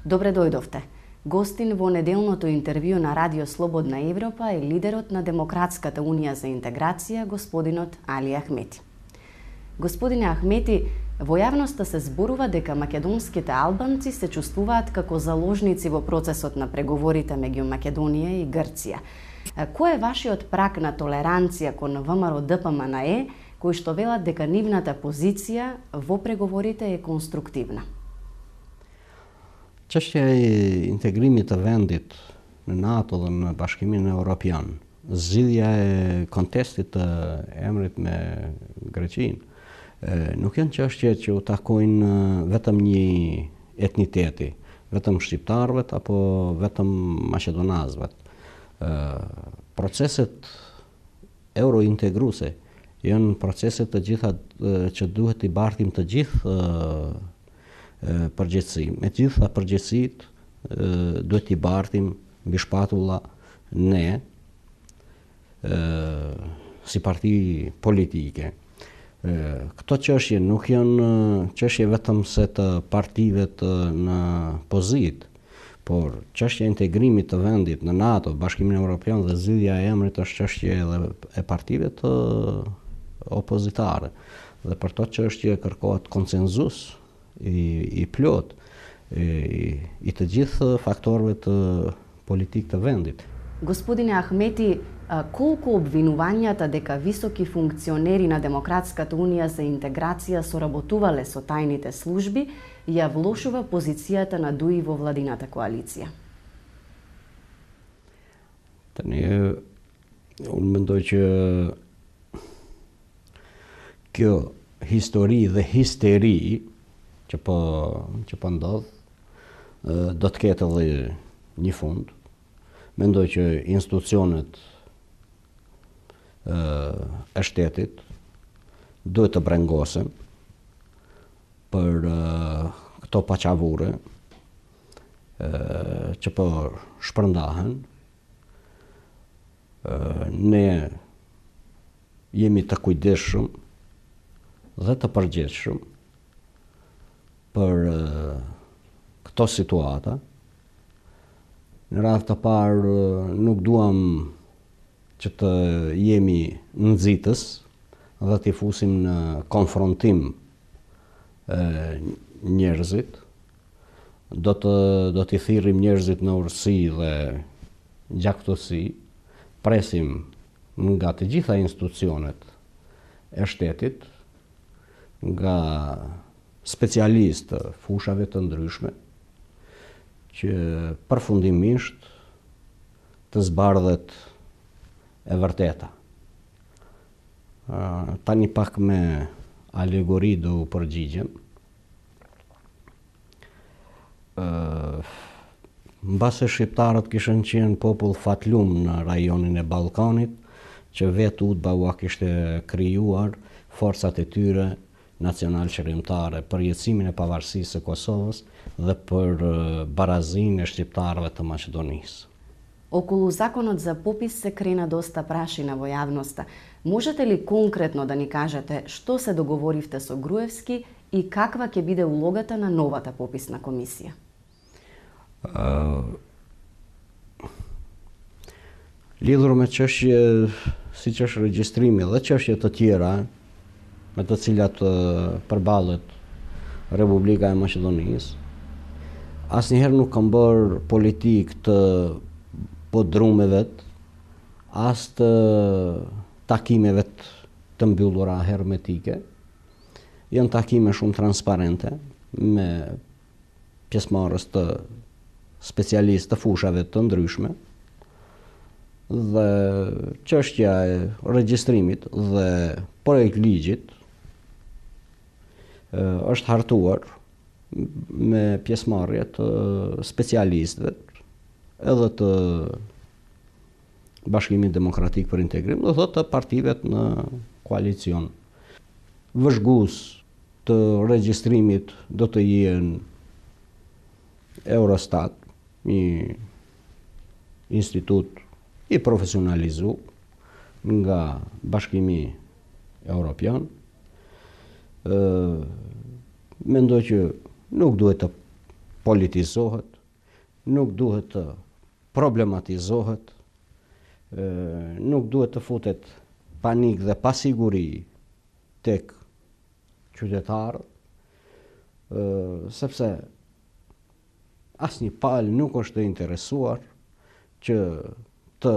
Добре дојдовте. Гостин во неделното интервју на Радио Слободна Европа е лидерот на Демократската унија за интеграција, господинот Али Ахмети. Господине Ахмети, во јавноста се зборува дека македонските албанци се чувствуваат како заложници во процесот на преговорите меѓу Македонија и Грција. Кој е вашиот праг на толеранција кон ВМРО-ДПМНЕ, кои што велат дека нивната позиција во преговорите е конструктивна? Çështja e integrimit të vendit në NATO dhe në Bashkimin Evropian, zgjidhja e kontestit të emrit me Greqinë, nuk janë çështje që u takojnë vetëm një etniteti, vetëm shqiptarëve apo vetëm maqedonazëve. Proceset eurointegruese janë procese të gjitha që duhet i bartim të gjithë përgjegjësi. Me të gjitha përgjegjësitë duhet i bartim mbi shpatulla ne si parti politike. Këto çështje nuk janë çështje vetëm se të partive të në pozitë, por çështja e integrimit të vendit në NATO, Bashkimin Evropian dhe zgjidhja e emrit është çështje edhe e partive të opozitare. Dhe për to çështje kërkohet konsenzus i plot i të gjithë faktorëve të politik të vendit. Господине Ахмети, колку обвинувањата дека високи функционери на Демократската унија за интеграција соработувале со тајните служби ја влошува позицијата на ДУИ во владината коалиција? Unë mendoj që kjo histori dhe histeri që po ndodh do të ketë edhe një fund. Mendoj që institucionet e shtetit duhet të brengosen për këto paqavure që po shpërndahen. Ne jemi të kujdesshëm dhe të përgjegjshëm për këto situata. Në radhë të parë nuk duam që të jemi nxitës dhe t'i fusim në konfrontim njerëzit. Do t'i thirrim njerëzit në urësi dhe gjaktësi. Presim nga të gjitha institucionet e shtetit, nga specialistë fushave të ndryshme, që përfundimisht të zbardhet e vërteta. Tani pak me alegori do u përgjigjem. Mbase shqiptarët kishën qenë popull fatlum në rajonin e Ballkanit, që vetë UDBA kishte krijuar forcat e tyre nacional qërimtare për jetësimin e pavarësisë së Kosovës dhe për barazinë e shqiptarëve të Maqedonisë. Околу законот за попис се крена доста прашина во јавноста. Можете ли конкретно да ни кажете што се договоривте со Груевски и каква ќе биде улогата на новата пописна комисија? Lidhur me çështje siç është regjistrimi dhe çështje të tjera me të cilat përballet Republika e Maqedonisë, asnjëherë nuk kam bërë politikë të podrumeve, as të takimeve të mbyllura hermetike. Janë takime shumë transparente me pjesëmarrës të specialistë të fushave të ndryshme, dhe çështja e regjistrimit dhe projekt ligjit është hartuar me pjesëmarrje të specialistëve edhe të Bashkimit Demokratik për Integrim dhe të partive në koalicion. Vëzhgues të regjistrimit do të jenë Eurostat, një institut i profesionalizuar nga Bashkimi Evropian. Mendoj që nuk duhet të politizohet, nuk duhet të problematizohet, nuk duhet të futet panik dhe pasiguri tek qytetarët, sepse asnjë palë nuk është të interesuar që të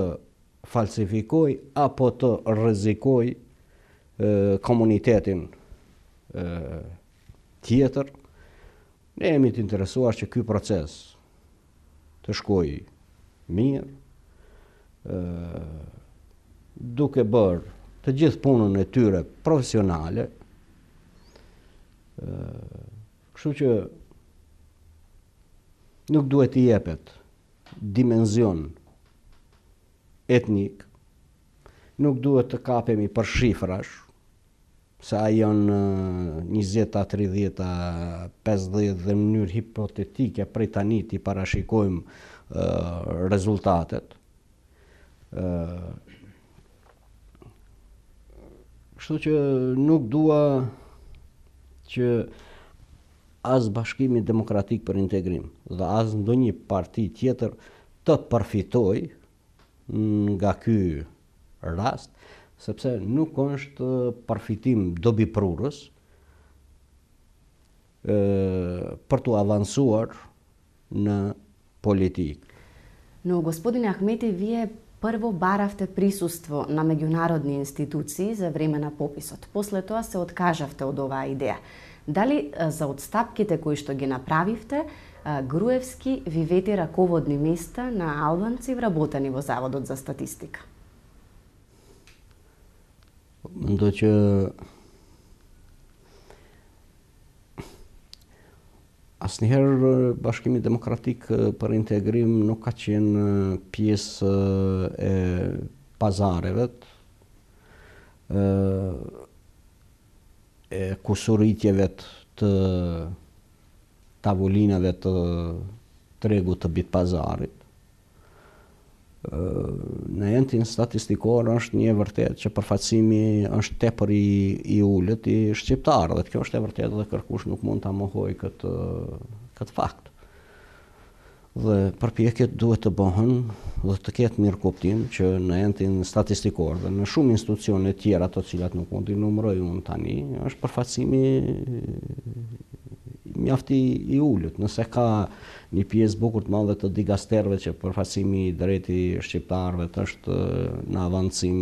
falsifikoj apo të rrezikoj komunitetin tjetër. Ne jemi të interesuar që ky proces të shkojë mirë, duke bërë të gjithë punën e tyre profesionale, kështu që nuk duhet i jepet dimenzion etnik, nuk duhet të kapemi për shifrash, se a janë 20, 30, 50 dhe në mënyrë hipotetike prej tani t'i parashikojmë rezultatet. Kështu që nuk dua që as Bashkimi Demokratik për Integrim dhe as ndonjë parti tjetër të përfitoj nga ky rast, sepse nuk është përfitim dobiprurës për të avansuar në politikë. Но, господине Ахмети, вие прво баравте присуство на меѓународни институции за време на пописот. После тоа се откажавте од оваа идеја. Дали за отстапките кои што ги направивте, Груевски ви вети раководни места на албанци вработени во Заводот за статистика? Mendoj që asnjëherë Bashkimi Demokratik për Integrim nuk ka qenë pjesë e pazareve, e kusuritjeve të tavolinave të tregut të bit pazarit. Në endin statistikor është një vërtet që përfaqësimi është tepër i ulët i shqiptarëve. Kjo është e vërtetë dhe kërkush nuk mund ta mohojë këtë fakt. Dhe përpjekjet duhet të bëhen dhe të ketë mirë kuptim që në endin statistikor dhe në shumë institucione tjera të cilat nuk mund t'i numëroj unë tani, është përfaqësimi mjaft i ulët. Nëse ka një pjesë bukur të madhe të digasterëve që përfaqësimi i drejtë i shqiptarëve është në avancim,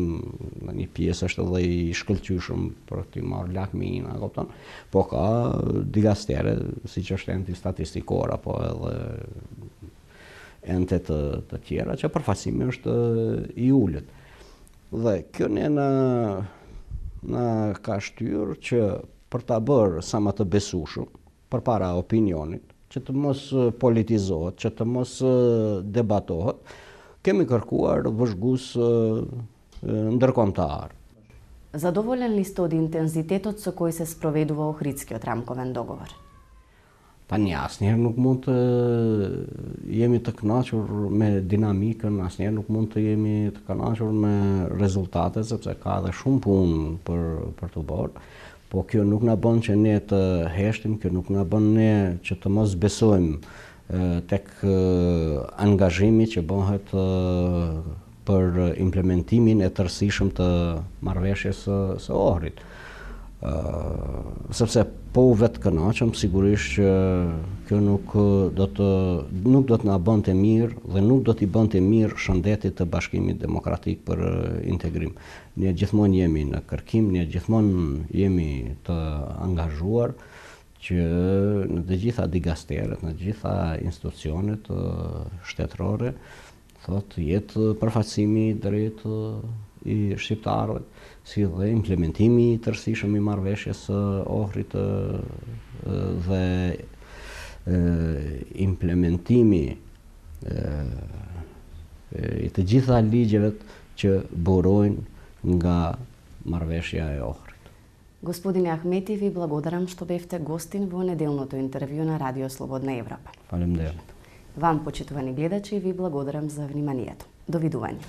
një pjesë është edhe i shkëlqyshëm për t'i marrë lakmin, kupton? Po ka digastere, siç është enti statistikor apo edhe ente të tjera që përfaqësimi është i ulët. Dhe kjo ne na ka shtyrë që për ta bërë sa më të besueshëm përpara opinionit, që të mos politizohet, që të mos debatohet, kemi kërkuar vëzhgues ndërkombëtar. Задоволен ли сте од интензитетот со кој се спроведува Охридскиот рамковен договор? Tani asnjëherë nuk mund të jemi të kënaqur me dinamikën, asnjëherë nuk mund të jemi të kënaqur me rezultatet, sepse ka edhe shumë punë për të bërë. Po kjo nuk na bën që ne të heshtim, kjo nuk na bën ne që të mos besojmë tek angazhimi që bëhet për implementimin e tërësishëm të marrëveshjes së Ohrit. Sepse po vetë kënaqem, sigurisht që kjo nuk do të na bënte mirë dhe nuk do t'i bënte mirë shëndetit të Bashkimit Demokratik për Integrim. Ne gjithmonë jemi në kërkim, ne gjithmonë jemi të angazhuar që në të gjitha digasteret, në të gjitha institucionet shtetërore, jetë përfaqësimi drejt i shqiptarëve, si dhe implementimi i tërësishëm i marrëveshjes së Ohrit dhe implementimi i të gjitha ligjeve që burojnë nga marrëveshja e Ohrit. Господине Ахмети, ви благодарам што бевте гостин во неделното интервју на Радио Слободна Европа. Фалемдерит. Вам, почитувани гледачи, ви благодарам за вниманието. Довидување.